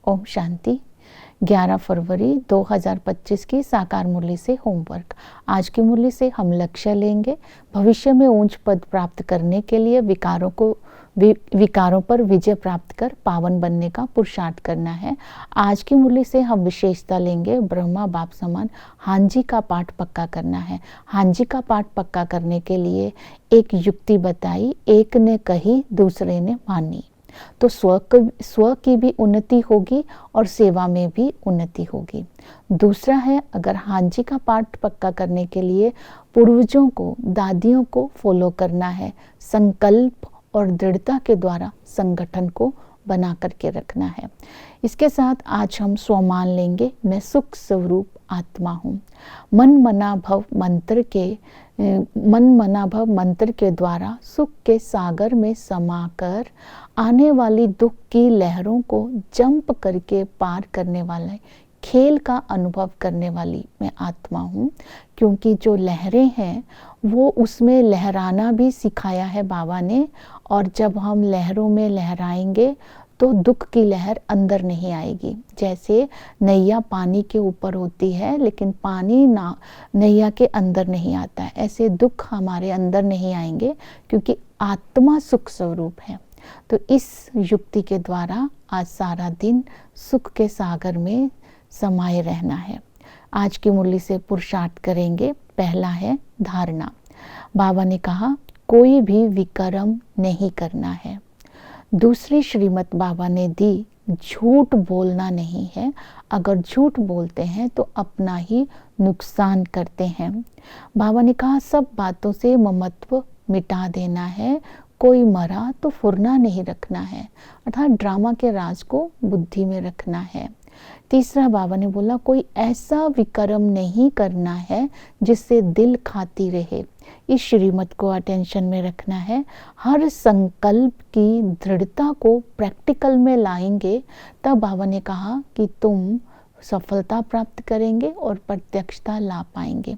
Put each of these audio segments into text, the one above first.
ओम शांति। 11 फरवरी 2025 की साकार मुरली से होमवर्क। आज की मुरली से हम लक्ष्य लेंगे भविष्य में ऊंच पद प्राप्त करने के लिए विकारों पर विजय प्राप्त कर पावन बनने का पुरुषार्थ करना है। आज की मुरली से हम विशेषता लेंगे ब्रह्मा बाप समान हांजी का पाठ पक्का करना है। हांजी का पाठ पक्का करने के लिए एक युक्ति बताई, एक ने कही दूसरे ने मानी, तो स्व की भी उन्नति होगी और सेवा में भी उन्नति होगी। दूसरा है, अगर हांजी का पाठ पक्का करने के लिए पूर्वजों को, दादियों को फॉलो करना है, संकल्प और दृढ़ता के द्वारा संगठन को बना करके रखना है। इसके साथ आज हम स्वमान लेंगे, मैं सुख स्वरूप आत्मा हूँ। मन मना भव मंत्र के द्वारा सुख के सागर में समाकर आने वाली दुख की लहरों को जंप करके पार करने वाले खेल का अनुभव करने वाली मैं आत्मा हूँ। क्योंकि जो लहरें हैं वो उसमें लहराना भी सिखाया है बाबा ने, और जब हम लहरों में लहराएंगे तो दुख की लहर अंदर नहीं आएगी। जैसे नैया पानी के ऊपर होती है लेकिन पानी नैया के अंदर नहीं आता है, ऐसे दुख हमारे अंदर नहीं आएंगे क्योंकि आत्मा सुख स्वरूप है। तो इस युक्ति के द्वारा आज सारा दिन सुख के सागर में समाये रहना है। आज की मुरली से पुरुषार्थ करेंगे। पहला है धारणा। बाबा ने कहा कोई भी विकर्म नहीं करना है। दूसरी श्रीमत बाबा ने दी, झूठ बोलना नहीं है। अगर झूठ बोलते हैं तो अपना ही नुकसान करते हैं। बाबा ने कहा सब बातों से ममत्व मिटा देना है। कोई मरा तो फुरना नहीं रखना है, अर्थात ड्रामा के राज को बुद्धि में रखना है। तीसरा बाबा ने बोला कोई ऐसा विकर्म नहीं करना है जिससे दिल खाती रहे। इस श्रीमत को अटेंशन में रखना है। हर संकल्प की दृढ़ता को प्रैक्टिकल में लाएंगे तब बाबा ने कहा कि तुम सफलता प्राप्त करेंगे और प्रत्यक्षता ला पाएंगे।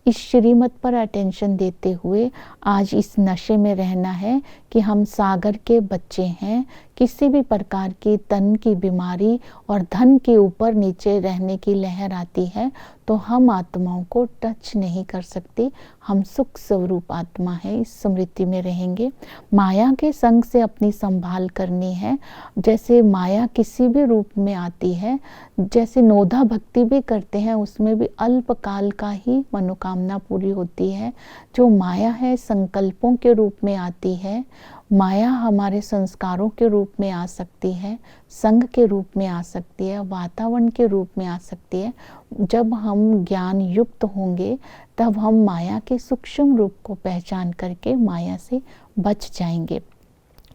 इस श्रीमत पर अटेंशन देते हुए आज इस नशे में रहना है कि हम सागर के बच्चे हैं। किसी भी प्रकार की तन की बीमारी और धन के ऊपर नीचे रहने की लहर आती है तो हम आत्माओं को टच नहीं कर सकती। हम सुख स्वरूप आत्मा है, इस स्मृति में रहेंगे। माया के संग से अपनी संभाल करनी है। जैसे माया किसी भी रूप में आती है, जैसे नोधा भक्ति भी करते हैं उसमें भी अल्पकाल का ही मनोकामना पूरी होती है। जो माया है संकल्पों के रूप में आती है। माया हमारे संस्कारों के रूप में आ सकती है, संग के रूप में आ सकती है, वातावरण के रूप में आ सकती है। जब हम ज्ञान युक्त होंगे तब हम माया के सूक्ष्म रूप को पहचान करके माया से बच जाएंगे।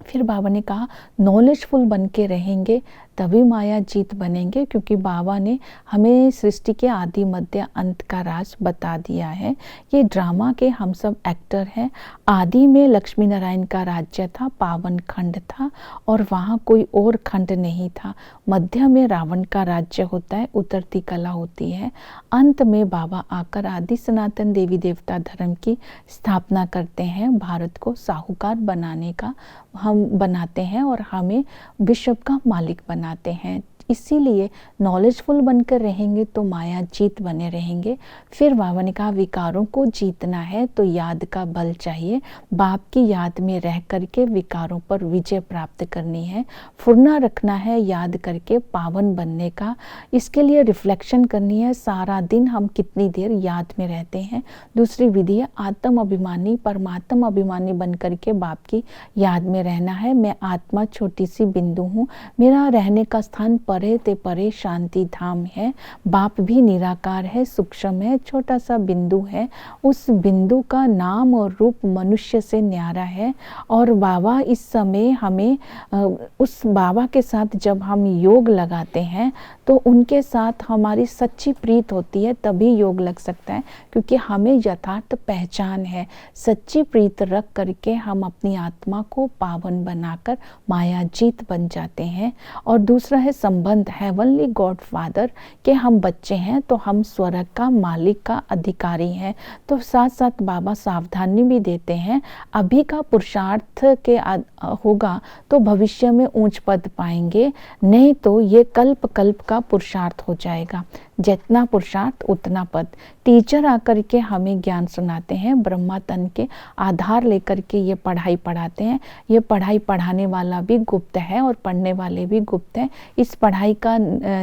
फिर बाबा ने कहा नॉलेजफुल बन के रहेंगे तभी माया जीत बनेंगे, क्योंकि बाबा ने हमें सृष्टि के आदि मध्य अंत का राज बता दिया है। ये ड्रामा के हम सब एक्टर हैं। आदि में लक्ष्मी नारायण का राज्य था, पावन खंड था और वहाँ कोई और खंड नहीं था। मध्य में रावण का राज्य होता है, उतरती कला होती है। अंत में बाबा आकर आदि सनातन देवी देवता धर्म की स्थापना करते हैं। भारत को साहूकार बनाने का हम बनाते हैं और हमें विश्व का मालिक बनाते हैं। इसीलिए नॉलेजफुल बनकर रहेंगे तो माया जीत बने रहेंगे। फिर बाबा ने कहा विकारों को जीतना है तो याद का बल चाहिए। बाप की याद में रह करके विकारों पर विजय प्राप्त करनी है। फुरना रखना है याद करके पावन बनने का। इसके लिए रिफ्लेक्शन करनी है, सारा दिन हम कितनी देर याद में रहते हैं। दूसरी विधि है आत्म अभिमानी परमात्म अभिमानी बन करके बाप की याद में रहना है। मैं आत्मा छोटी सी बिंदु हूँ, मेरा रहने का स्थान परे ते परे शांति धाम है। बाप भी निराकार है, सूक्ष्म है, छोटा सा बिंदु है। उस बिंदु का नाम और रूप मनुष्य से न्यारा है। और बाबा इस समय हमें उस बाबा के साथ जब हम योग लगाते हैं तो उनके साथ हमारी सच्ची प्रीत होती है, तभी योग लग सकता है, क्योंकि हमें यथार्थ पहचान है। सच्ची प्रीत रख करके हम अपनी आत्मा को पावन बनाकर माया जीत बन जाते हैं। और दूसरा है संबंध हेवनली गॉड फादर के हम बच्चे हैं, तो हम स्वर्ग का मालिक का अधिकारी हैं। तो साथ साथ बाबा सावधानी भी देते हैं, अभी का पुरुषार्थ के होगा तो भविष्य में ऊंच पद पाएंगे, नहीं तो ये कल्प कल्प का पुरुषार्थ हो जाएगा। जितना पुरुषार्थ उतना पद। टीचर आकर के हमें ज्ञान सुनाते हैं, ब्रह्मा तन के आधार लेकर के ये पढ़ाई पढ़ाते हैं। ये पढ़ाई पढ़ाने वाला भी गुप्त है और पढ़ने वाले भी गुप्त हैं। इस पढ़ाई का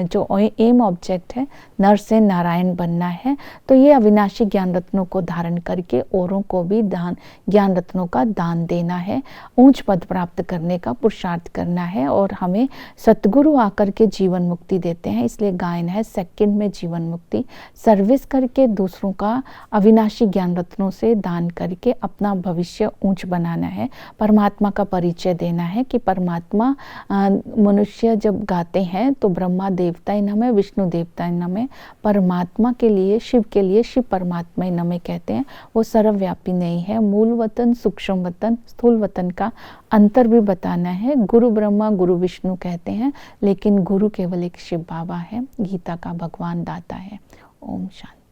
जो एम ऑब्जेक्ट है नर से नारायण बनना है। तो ये अविनाशी ज्ञान रत्नों को धारण करके औरों को भी ज्ञान रत्नों का दान देना है, ऊंच पद प्राप्त करने का पुरुषार्थ करना है। और हमें सतगुरु आकर के जीवन मुक्ति देते हैं, इसलिए गायन है सेकंड में जीवन मुक्ति। सर्विस करके दूसरों का अविनाशी ज्ञान रत्नों से दान करके अपना भविष्य ऊंच बनाना है, परमात्मा का परिचय देना है कि परमात्मा मनुष्य जब गाते हैं तो ब्रह्मा देवता नमः, विष्णु देवता नमः, परमात्मा के लिए शिव के लिए शिव परमात्मा नमः कहते हैं। वो सर्वव्यापी नहीं है। मूल वतन, सूक्ष्म वतन, स्थूल वतन का अंतर भी बताना है। गुरु ब्रह्मा गुरु विष्णु कहते हैं, लेकिन गुरु केवल एक शिव बाबा है, गीता का भगवान दाता है। ओम शांति।